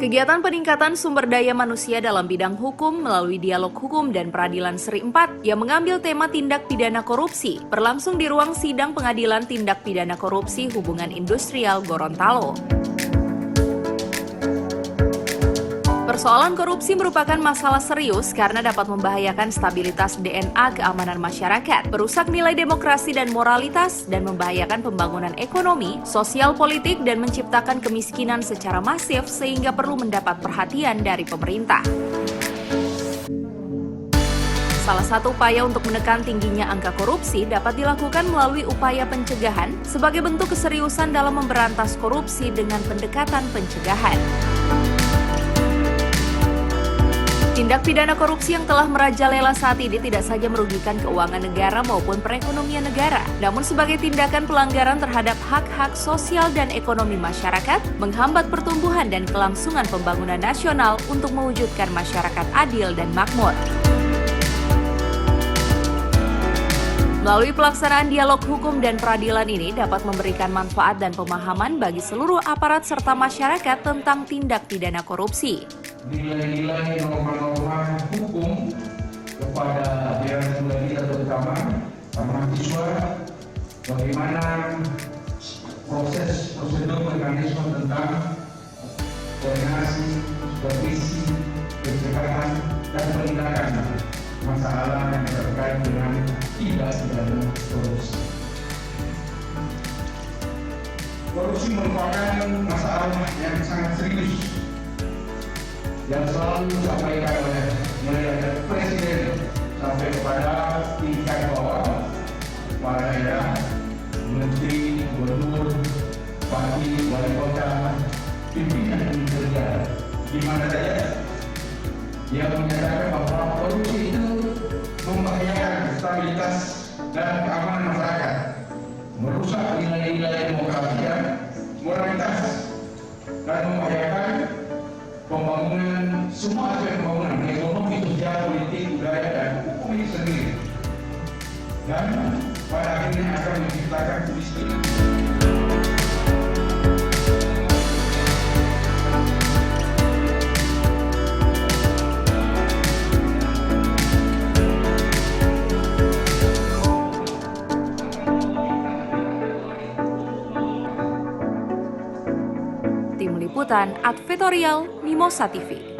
Kegiatan peningkatan sumber daya manusia dalam bidang hukum melalui dialog hukum dan peradilan Seri 4 yang mengambil tema tindak pidana korupsi berlangsung di ruang sidang pengadilan tindak pidana korupsi hubungan industrial Gorontalo. Persoalan korupsi merupakan masalah serius karena dapat membahayakan stabilitas DNA keamanan masyarakat, merusak nilai demokrasi dan moralitas, dan membahayakan pembangunan ekonomi, sosial politik, dan menciptakan kemiskinan secara masif sehingga perlu mendapat perhatian dari pemerintah. Salah satu upaya untuk menekan tingginya angka korupsi dapat dilakukan melalui upaya pencegahan sebagai bentuk keseriusan dalam memberantas korupsi dengan pendekatan pencegahan. Tindak pidana korupsi yang telah merajalela saat ini tidak saja merugikan keuangan negara maupun perekonomian negara, namun sebagai tindakan pelanggaran terhadap hak-hak sosial dan ekonomi masyarakat, menghambat pertumbuhan dan kelangsungan pembangunan nasional untuk mewujudkan masyarakat adil dan makmur. Melalui pelaksanaan dialog hukum dan peradilan ini dapat memberikan manfaat dan pemahaman bagi seluruh aparat serta masyarakat tentang tindak pidana korupsi. Nilai-nilai norma-norma hukum kepada daerah kita terutama mahasiswa, bagaimana proses prosedur mekanisme tentang koordinasi, supervisi, pencegahan dan penindakan masalah yang terkait dengan tindak pidana korupsi. Korupsi merupakan masalah yang sangat serius yang selalu disampaikan oleh mulai dari Presiden sampai kepada tingkat bawah, para daerah, menteri, gubernur, bupati, wali kota, pimpinan negara, di mana saja yang menyatakan bahwa korupsi itu membahayakan stabilitas dan keamanan masyarakat, merusak nilai-nilai demokrasi dan moralitas, dan membahayakan pembangunan semua aspek pembangunan ekonomi, sosial, politik, budaya dan hukum itu sendiri, dan pada akhirnya akan menciptakan kemiskinan. Tim Liputan Advertorial Mimosa TV.